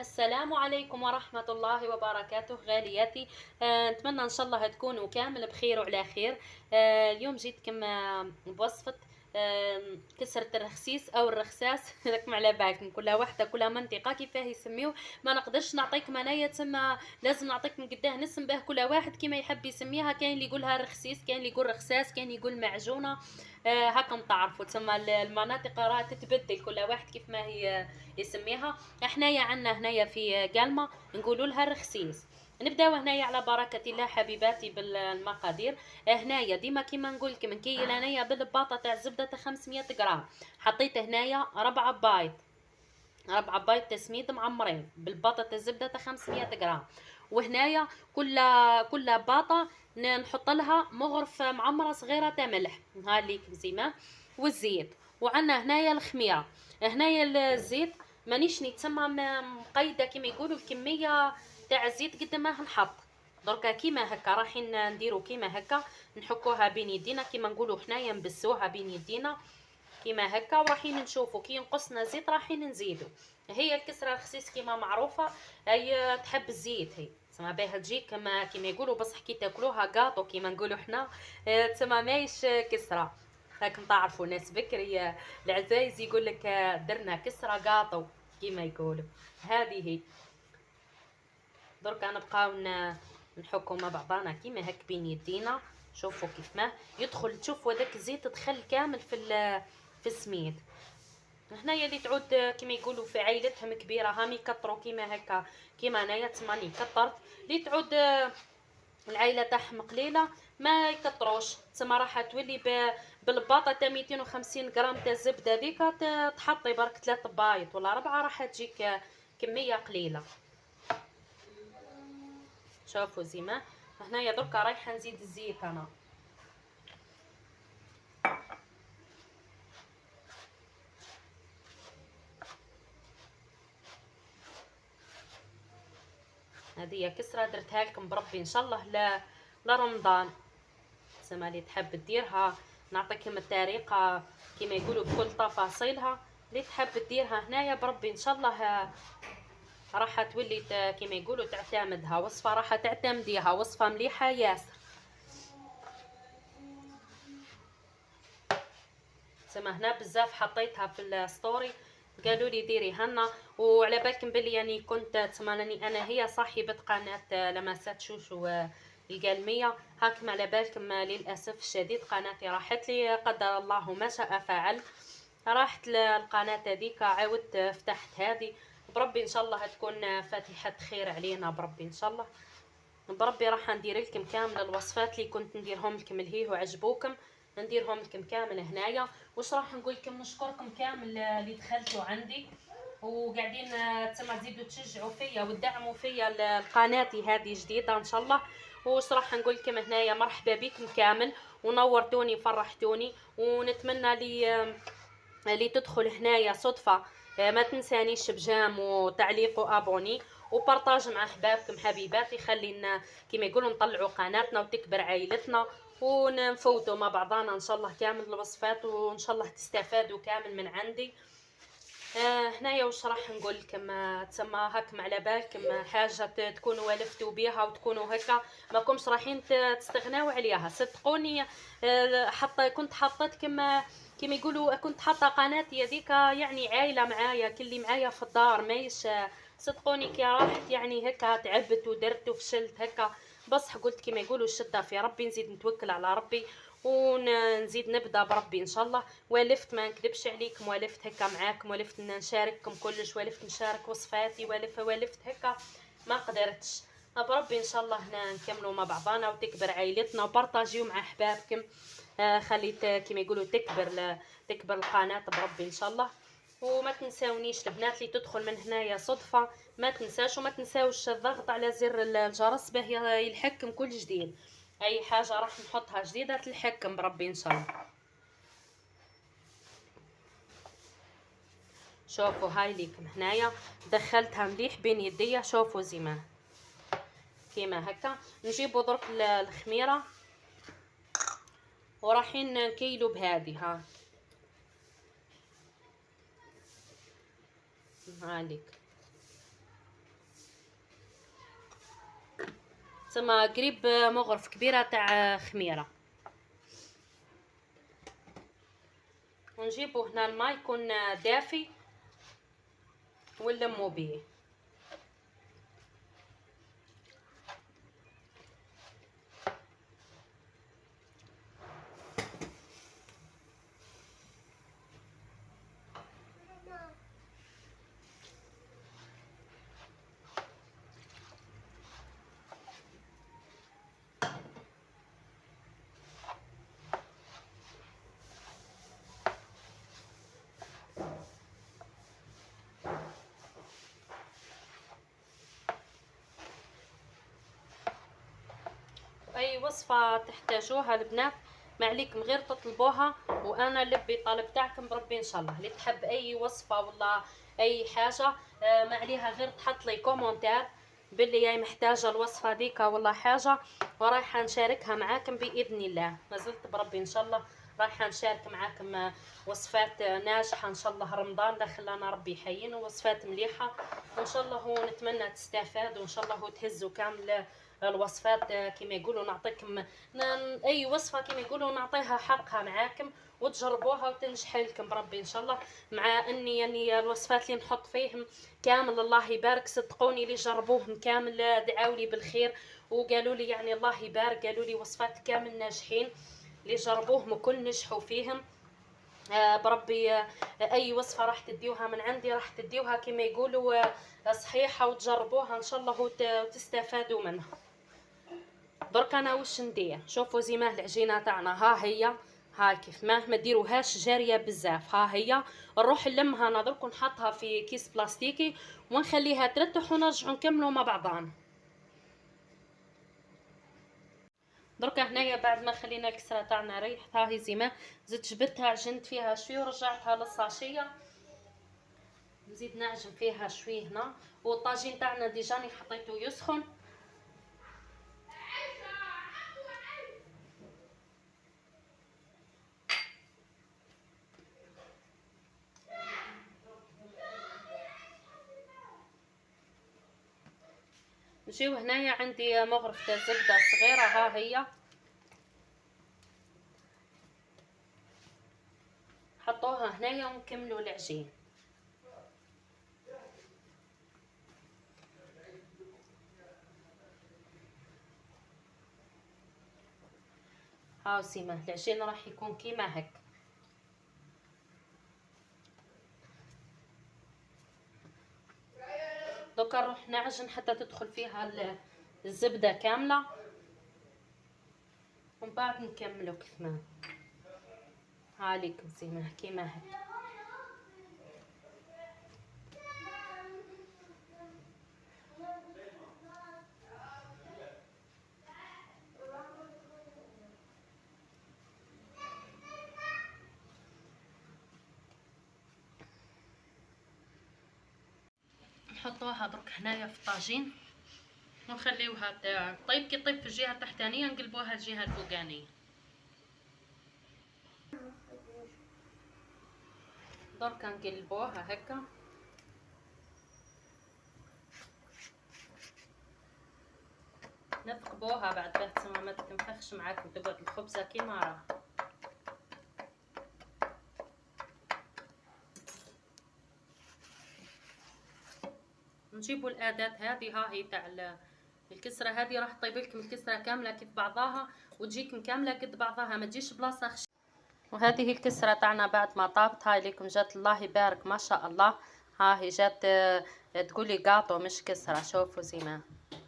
السلام عليكم ورحمة الله وبركاته غالياتي. نتمنى إن شاء الله تكونوا كامل بخير وعلى خير. اليوم جيتكم بوصفة كسرة الرخسيس أو الرخساس راكم على بالكم كل واحدة كل منطقة كيفاه يسميوه. ما نقدرش نعطيكم انايا تسمى، لازم نعطيكم قداه نسم به كل واحد كيما يحب يسميها. كاين اللي يقولها رخسيس، كاين اللي يقول رخساس، كاين يقول معجونة. هاكم تعرفوا تسمى المناطق راه تتبدل كل واحد كيف ما هي يسميها. حنايا عنا هنايا في قلمة نقولوا لها الرخسيس. نبداو هنايا على بركة الله حبيباتي بالمقادير. هنايا ديما كيما نقول لكم نكيل انايا بالباطة تاع الزبدة تاع 500 غرام. حطيت هنايا 4 بايط، 4 بايط تسميد معمرين بالباطة تاع الزبدة تاع 500 غرام. وهنايا كل باطة نحط لها مغرف معمرة صغيرة تاع ملح، ها ليك زيما. والزيت. وعندنا هنايا الخميرة. هنايا الزيت مانيش نتسمى مقيده كيما يقولوا الكميه تاع الزيت قد ما نحط. دركا كيما هكا رايحين نديرو كيما هكا، نحكوها بين يدينا كيما نقولوا حنايا نبسوها بين يدينا كيما هكا، ورايحين نشوفوا كي ينقصنا زيت رايحين نزيدو. هي الكسره الخسيس كيما معروفه، هي تحب الزيت، هي تسمى بها تجي كيما يقولوا، بصح كي تاكلوها قاطو كيما نقولوا حنا تسمى ماهيش كسره. راكم تعرفوا ناس بكري العزايز يقول لك درنا كسره قاطو كيما يقولوا. هذه هي. درك نبقاو نحكوا مع بعضنا كيما هك بين يدينا. شوفوا كيف ما يدخل، تشوفوا هذاك الزيت دخل كامل في السميد. هنايا اللي تعود كيما يقولوا في عائلتهم كبيره هامي يكثروا كيما هكا، كيما انايا تسماني كثرت. اللي تعود العائله تاعهم قليله ما يكثروش، تسمى راح تولي بالباطه تاع 250 غرام تاع الزبده ذيك تحطي برك 3 بايط ولا 4 راح تجيك كميه قليله. شوفوا زيما هنايا دركا رايحه نزيد الزيت انا. هذه كسره درتها لكم بربي ان شاء الله لرمضان. تسمى اللي تحب ديرها نعطيكم الطريقه كيما يقولوا بكل تفاصيلها. اللي تحب ديرها هنايا بربي ان شاء الله راح تولي كيما يقولوا تعتمدها وصفه، راح تعتمديها وصفه مليحه ياسر. تسمى هنا بزاف حطيتها في الستوري، قالوا لي ديري هنا. وعلى بالكم بلي يعني كنت تسمى انا هي صاحبه قناه لمسات شوشو القلميه. هاكم على بالكم للاسف الشديد قناتي راحت لي، قدر الله ما شاء فعل. راحت القناه هذيك، عاودت فتحت هذه. بربي ان شاء الله تكون فاتحه خير علينا بربي ان شاء الله. بربي راح ندير لكم كامل الوصفات اللي كنت نديرهم لكم لهيه وعجبوكم، نديرهم لكم كامل هنايا. واش راح نقول لكم، نشكركم كامل اللي دخلتوا عندي وقاعدين تما تزيدوا تشجعوا فيا وتدعموا فيا قناتي هذه جديده ان شاء الله. واش راح نقول لكم هنايا، مرحبا بكم كامل ونورتوني فرحتوني. ونتمنى اللي تدخل هنايا صدفه ما تنسانيش بجام وتعليق وابوني وبارطاج مع احبابكم حبيباتي. خلينا كيما يقولوا نطلعوا قناتنا وتكبر عائلتنا ونفوتوا مع بعضنا ان شاء الله كامل الوصفات، وان شاء الله تستفادوا كامل من عندي. هنايا واش راح نقول لكم، تسمى هاكم على بالكم حاجه تكونوا والفتوا بها وتكونوا هكا ماكمش رايحين تستغناو عليها. صدقوني كنت حطيت كما يقولوا كنت حاطه قناتي هذيك يعني عايله معايا كلي معايا في الدار مايش. صدقوني كي راحت يعني هكا تعبت ودرت وفشلت هكا، بصح قلت كما يقولوا الشده في ربي، نزيد نتوكل على ربي ونزيد نبدا بربي ان شاء الله. والفت ما نكذبش عليكم، والفت هكا معاكم، والفت نشارككم كلش، والفت نشارك وصفاتي، والفت هكا ما قدرتش. بربي ان شاء الله هنا نكملوا مع بعضنا وتكبر عائلتنا وبارطاجيو مع احبابكم. خليت كما يقولوا تكبر القناه بربي ان شاء الله. وما تنساونيش البنات اللي تدخل من هنايا صدفه ما تنساش، وما تنساوش الضغط على زر الجرس باه يلحقكم كل جديد. اي حاجه راح نحطها جديده تلحقكم بربي ان شاء الله. شوفوا هاي ليكم هنايا دخلتها مليح بين يديا. شوفوا زيما كيما هكا. نجيبوا درك الخميره وراحين نكيلو بهذه. هاليك تما قريب مغرف كبيره تاع خميره. ونجيبو هنا الماء يكون دافي ونلمو بيه. اي وصفه تحتاجوها البنات ما عليكم غير تطلبوها، وانا لبي طلب تاعكم بربي ان شاء الله. اللي تحب اي وصفه ولا اي حاجه ما عليها غير تحط لي كومونتير باللي هي محتاجه الوصفه ديكا ولا حاجه، ورايحه نشاركها معاكم باذن الله. ما زلت بربي ان شاء الله رايحه نشارك معاكم وصفات ناجحه ان شاء الله. رمضان دخلنا ربي يحيينا، وصفات مليحه وان شاء الله. هو نتمنى تستفادوا وان شاء الله هو تهزوا كامل الوصفات كما يقولوا. نعطيكم اي وصفه كما يقولوا نعطيها حقها معاكم وتجربوها وتنجح لكم بربي ان شاء الله. مع اني يعني الوصفات اللي نحط فيهم كامل الله يبارك، صدقوني اللي جربوهم كامل دعاوا لي بالخير وقالوا لي يعني الله يبارك، قالوا لي وصفات كامل ناجحين اللي جربوهم وكل نجحوا فيهم. بربي اي وصفه راح تديوها من عندي راح تديوها كما يقولوا صحيحه وتجربوها ان شاء الله وتستفادوا منها. درك انا واش ندير؟ شوفوا زي ما العجينه تاعنا ها هي، ها كيف ما ديروهاش جاريه بزاف، ها هي نروح نلمها انا درك نحطها في كيس بلاستيكي ونخليها ترتاح ونرجعوا نكملوا مع بعضنا. درك هنايا بعد ما خلينا الكسره تاعنا ريحت، ها هي زي ما زدت جبتها عجنت فيها شويه ورجعتها للصاشيه. نزيد نعجن فيها شويه هنا، والطاجين تاعنا ديجاني حطيته يسخن. نجيو هنايا عندي مغرفة زبدة صغيرة، ها هي حطوها هنايا ونكملوا العجين. هاو سيما العجين راح يكون كيما هيك. دوكا نروح نعجن حتى تدخل فيها الزبدة كاملة ومن بعد نكملوا كيفما هاليكم سيما كيما هيك. نحطوها درك هنايا في الطاجين ونخليوها طيب. كي طيب في الجهه التحتانيه نقلبوها الجهه الفوقانيه. درك نقلبوها هكا نثقبوها بعد باه تسمى ما تنفخش معاكم تقعد الخبزه كيما راه. نجيبوا الاداه هذه، ها هي تاع الكسره هذه راح طيب لكم الكسره كامله كيف بعضها وتجيكم كامله قد بعضها ما تجيش بلاصه خش. وهذه الكسره تاعنا بعد ما طابت هاي لكم جات الله يبارك ما شاء الله. ها هي جات تقولي قاطو مش كسره. شوفوا زي ما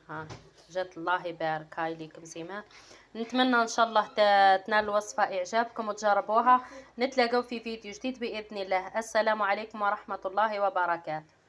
ها جات الله يبارك. هاي لكم زي ما نتمنى ان شاء الله تنال الوصفه اعجابكم وتجربوها. نتلاقوا في فيديو جديد باذن الله. السلام عليكم ورحمه الله وبركاته.